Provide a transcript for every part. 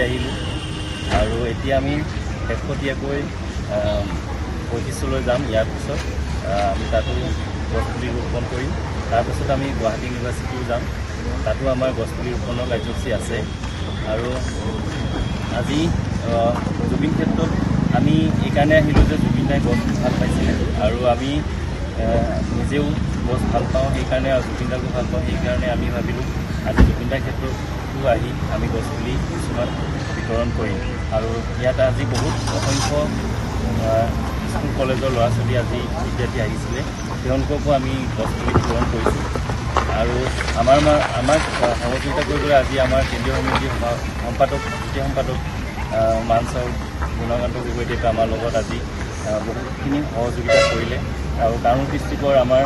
আহিলোঁ আৰু এতিয়া আমি শেহতীয়াকৈ বৈশিষ্ট্যলৈ যাম। ইয়াৰ পিছত আমি তাতো গছপুলি ৰোপণ কৰিম। তাৰপিছত আমি গুৱাহাটী ইউনিভাৰ্চিটিও যাম, তাতো আমাৰ গছপুলি ৰোপণৰ কাৰ্যসূচী আছে। আৰু আজি জুবিন ক্ষেত্ৰত আমি এইকাৰণে আহিলোঁ যে জুবিন দাই গছ ভাল পাইছিলে আৰু আমি নিজেও গছ ভাল পাওঁ, সেইকাৰণে জুবিন দাকো ভাল পাওঁ। সেইকাৰণে আমি ভাবিলোঁ আজি জুবিন দাৰ ক্ষেত্ৰতো আহি আমি গছপুলি কিছুমান বিতৰণ কৰিম। আৰু ইয়াত আজি বহুত অসংখ্য স্কুল কলেজৰ ল'ৰা ছোৱালী আজি বিদ্যাৰ্থী আহিছিলে, তেওঁলোককো আমি গছপুলি বিতৰণ কৰিছোঁ। আৰু আমাক সহযোগিতা কৰিবলৈ আজি আমাৰ কেন্দ্ৰীয় সমিতিৰ দ্বিতীয় সম্পাদক মান ছাৰ গুণকান্ত গগৈদেৱে আমাৰ লগত আজি বহুতখিনি সহযোগিতা কৰিলে। আৰু কামৰূপ ডিষ্ট্ৰিক্টৰ আমাৰ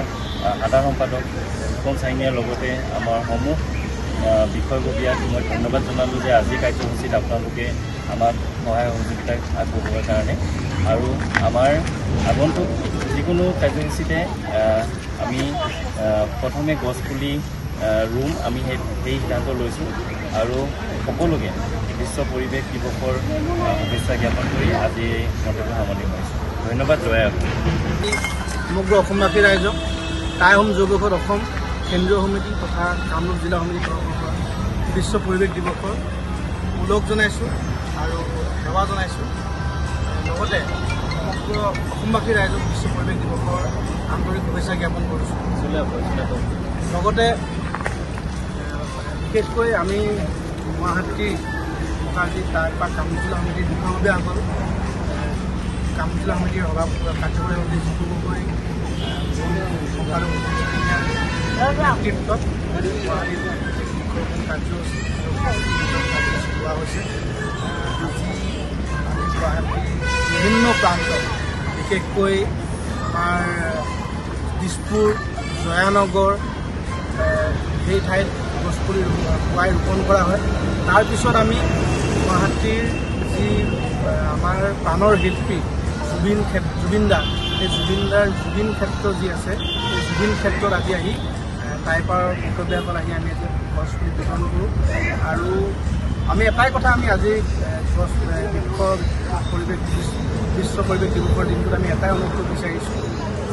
সাধাৰণ সম্পাদক ফুকন চাইনিয়াৰ লগতে আমাৰ সমূহ বিষয়ববীয়াক মই ধন্যবাদ জনালোঁ যে আজি কাৰ্যসূচীত আপোনালোকে আমাক সহায় সহযোগিতা আগবঢ়োৱাৰ কাৰণে। আৰু আমাৰ আগন্তুক যিকোনো কাৰ্যসূচীতে আমি প্ৰথমে গছপুলি ৰুম আমি সেই সিদ্ধান্ত লৈছোঁ আৰু সকলোকে বিশ্ব পৰিৱেশ দিৱসৰ শুভেচ্ছা জ্ঞাপন কৰি আজি এই মন্তব্য সামৰণি মাৰিছোঁ। ধন্যবাদ। জয় আহোম। সমগ্ৰ অসমবাসী ৰাইজক টাই হোম জৈৱসত অসম কেন্দ্ৰীয় সমিতি তথা কামৰূপ জিলা সমিতিৰ তৰফৰ পৰা বিশ্ব পৰিৱেশ দিৱসৰ ওলগ জনাইছোঁ আৰু সেৱা জনাইছোঁ। লগতে সমগ্ৰ অসমবাসী ৰাইজক বিশ্ব পৰিৱেশ দিৱসৰ আন্তৰিক শুভেচ্ছা জ্ঞাপন কৰিছোঁ। লগতে বিশেষকৈ আমি গুৱাহাটী মুখাৰ্জী তাৰপৰা কামৰূপ জিলা সমিতিৰ বিষয়ভাৱে আগলোঁ। কামৰূপ জিলা সমিতিৰ কাৰ্যকৰী সমিতি জিতু গগৈ নেতৃত্বত গুৱাহাটীত কাৰ্যসূচী লোৱা হৈছে। আজি গুৱাহাটীৰ বিভিন্ন প্ৰান্ত, বিশেষকৈ আমাৰ দিছপুৰ, জয়ানগৰ সেই ঠাইত গছপুলি পুৱাই ৰোপণ কৰা হয়। তাৰপিছত আমি গুৱাহাটীৰ যি আমাৰ প্ৰাণৰ শিল্পী জুবিন দা, সেই জুবিন ক্ষেত্ৰ যি আছে, সেই জুবিন ক্ষেত্ৰত আজি আহি টাইপাৰ বিষয়ববীয়াসকল আহি আমি আজি গছপুলি বিতৰণ কৰোঁ। আৰু আমি এটাই কথা আমি আজি বিশ্ব পৰিৱেশ দিৱসৰ দিনটোত আমি এটাই অনুভৱ বিচাৰিছোঁ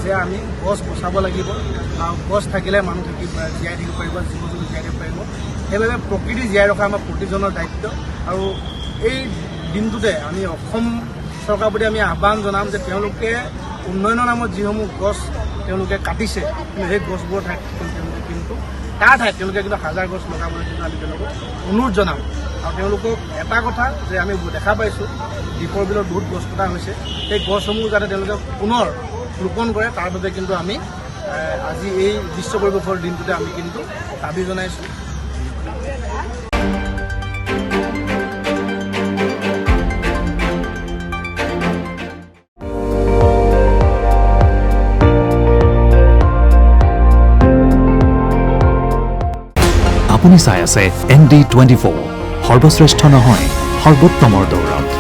যে আমি গছ বচাব লাগিব। আৰু গছ থাকিলে মানুহ জীয়াই থাকিব পাৰিব, জীৱ জন্তু জীয়াই থাকিব পাৰিব। সেইবাবে প্ৰকৃতি জীয়াই ৰখা আমাৰ প্ৰতিজনৰ দায়িত্ব। আৰু এই দিনটোতে আমি অসম চৰকাৰৰ প্ৰতি আমি আহ্বান জনাম যে তেওঁলোকে উন্নয়নৰ নামত যিসমূহ গছ তেওঁলোকে কাটিছে, কিন্তু সেই গছবোৰৰ ঠাইত তেওঁলোকে কিন্তু তাৰ ঠাইত তেওঁলোকে কিন্তু হাজাৰ গছ লগাবলৈ কিন্তু আমি তেওঁলোকক অনুৰোধ জনাম। আৰু তেওঁলোকক এটা কথা যে আমি দেখা পাইছোঁ দীপৰ বিলত বহুত গছ কটা হৈছে, সেই গছসমূহ যাতে তেওঁলোকে পুনৰ ৰোপণ কৰে তাৰ বাবে কিন্তু আমি আজি এই বিশ্ব পৰিৱেশৰ দিনটোতে আমি কিন্তু দাবী জনাইছোঁ। আপুনি চাই আছে ND24, সৰ্বশ্ৰেষ্ঠ নহয় সৰ্বোত্তমৰ দৌৰত।